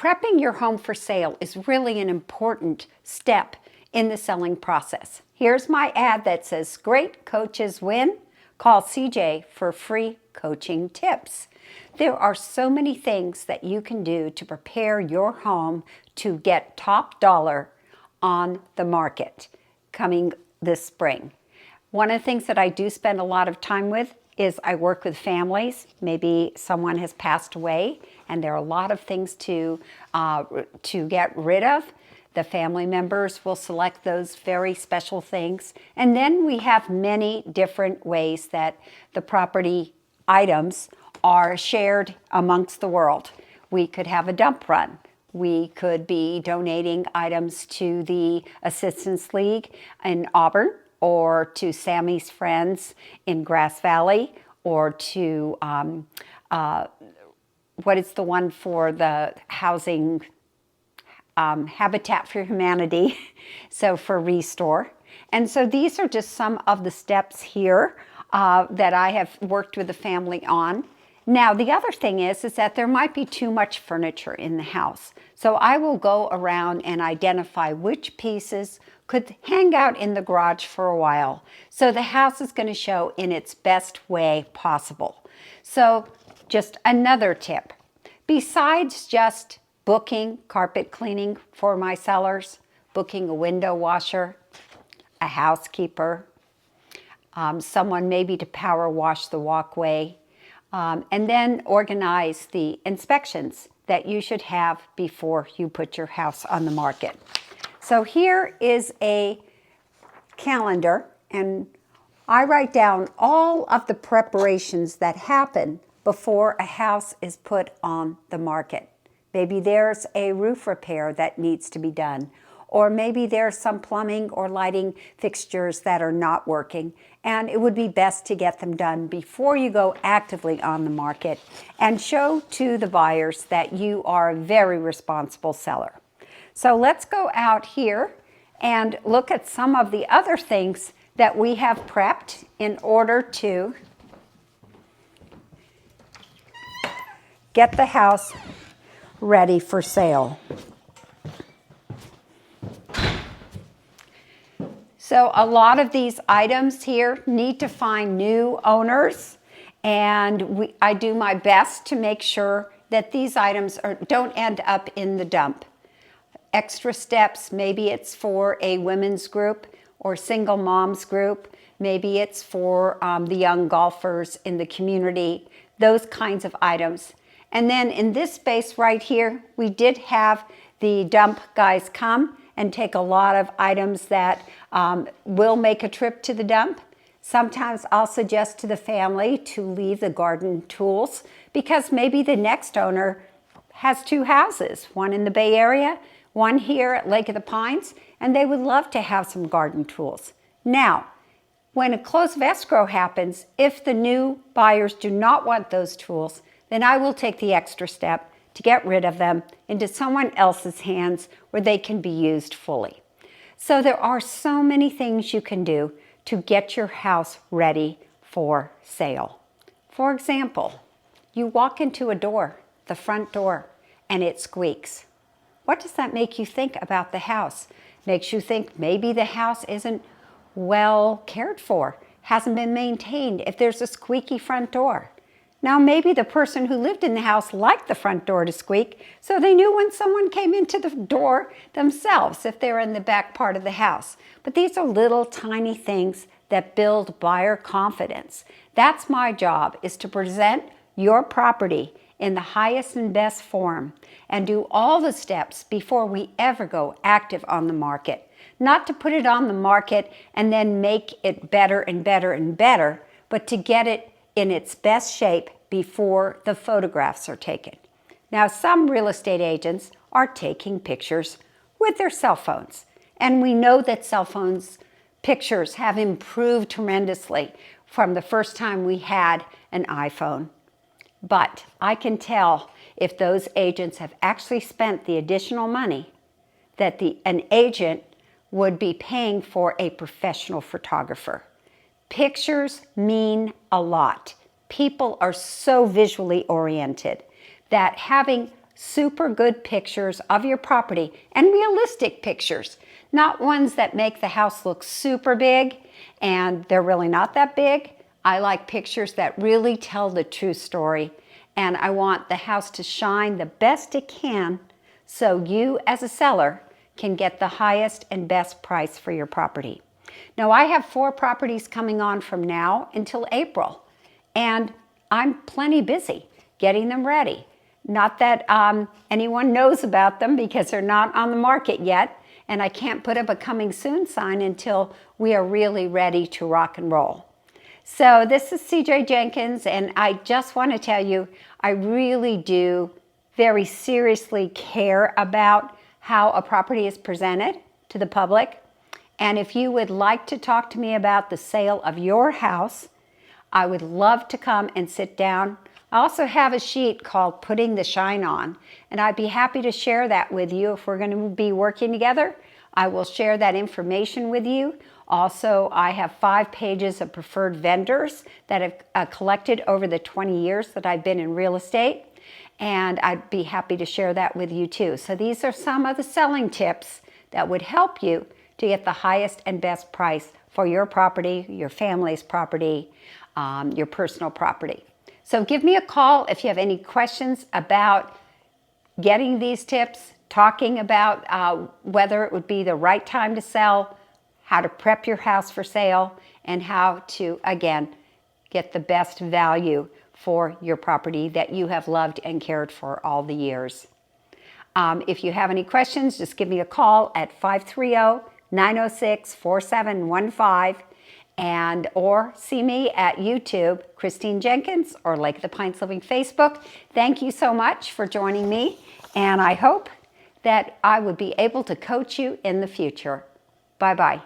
Prepping your home for sale is really an important step in the selling process. Here's my ad that says, "Great coaches win. Call CJ for free coaching tips." There are so many things that you can do to prepare your home to get top dollar on the market coming this spring. One of the things that I do spend a lot of time with is I work with families. Maybe someone has passed away and there are a lot of things to get rid of. The family members will select those very special things. And then we have many different ways that the property items are shared amongst the world. We could have a dump run. We could be donating items to the Assistance League in Auburn, or to Sammy's Friends in Grass Valley, or to, what is the one for the housing, Habitat for Humanity, so for Restore. And so these are just some of the steps here that I have worked with the family on. Now, the other thing is that there might be too much furniture in the house. So I will go around and identify which pieces could hang out in the garage for a while. So the house is going to show in its best way possible. So just another tip. Besides just booking carpet cleaning for my sellers, booking a window washer, a housekeeper, someone maybe to power wash the walkway, and then organize the inspections that you should have before you put your house on the market. So here is a calendar, and I write down all of the preparations that happen before a house is put on the market. Maybe there's a roof repair that needs to be done, or maybe there's some plumbing or lighting fixtures that are not working, and it would be best to get them done before you go actively on the market and show to the buyers that you are a very responsible seller. So let's go out here and look at some of the other things that we have prepped in order to get the house ready for sale. So a lot of these items here need to find new owners, and I do my best to make sure that these items don't end up in the dump. Extra steps, maybe it's for a women's group or single moms group, maybe it's for the young golfers in the community, those kinds of items. And then in this space right here, we did have the dump guys come and take a lot of items that will make a trip to the dump. Sometimes I'll suggest to the family to leave the garden tools because maybe the next owner has two houses, one in the Bay Area, one here at Lake of the Pines, and they would love to have some garden tools. Now, when a close of escrow happens, if the new buyers do not want those tools, then I will take the extra step to get rid of them into someone else's hands where they can be used fully. So there are so many things you can do to get your house ready for sale. For example, you walk into a door, the front door, and it squeaks. What does that make you think about the house? Makes you think maybe the house isn't well cared for, hasn't been maintained if there's a squeaky front door. Now, maybe the person who lived in the house liked the front door to squeak, so they knew when someone came into the door themselves if they were in the back part of the house. But these are little tiny things that build buyer confidence. That's my job, is to present your property in the highest and best form and do all the steps before we ever go active on the market. Not to put it on the market and then make it better and better and better, but to get it in its best shape before the photographs are taken. Now, some real estate agents are taking pictures with their cell phones, and we know that cell phones pictures have improved tremendously from the first time we had an iPhone. But I can tell if those agents have actually spent the additional money that an agent would be paying for a professional photographer. Pictures mean a lot. People are so visually oriented that having super good pictures of your property and realistic pictures, not ones that make the house look super big and they're really not that big. I like pictures that really tell the true story, and I want the house to shine the best it can so you as a seller can get the highest and best price for your property. Now, I have 4 properties coming on from now until April, and I'm plenty busy getting them ready. Not that anyone knows about them because they're not on the market yet, and I can't put up a coming soon sign until we are really ready to rock and roll. So this is CJ Jenkins, and I just want to tell you, I really do very seriously care about how a property is presented to the public. And if you would like to talk to me about the sale of your house, I would love to come and sit down. I also have a sheet called Putting the Shine On, and I'd be happy to share that with you if we're going to be working together. I will share that information with you. Also, I have 5 pages of preferred vendors that I've collected over the 20 years that I've been in real estate, and I'd be happy to share that with you too. So these are some of the selling tips that would help you to get the highest and best price for your property, your family's property, your personal property. So give me a call if you have any questions about getting these tips, talking about whether it would be the right time to sell, how to prep your house for sale, and how to, again, get the best value for your property that you have loved and cared for all the years. If you have any questions, just give me a call at 530-906-4715 or see me at YouTube, Christine Jenkins, or Lake of the Pines Living Facebook. Thank you so much for joining me, and I hope that I would be able to coach you in the future. Bye-bye.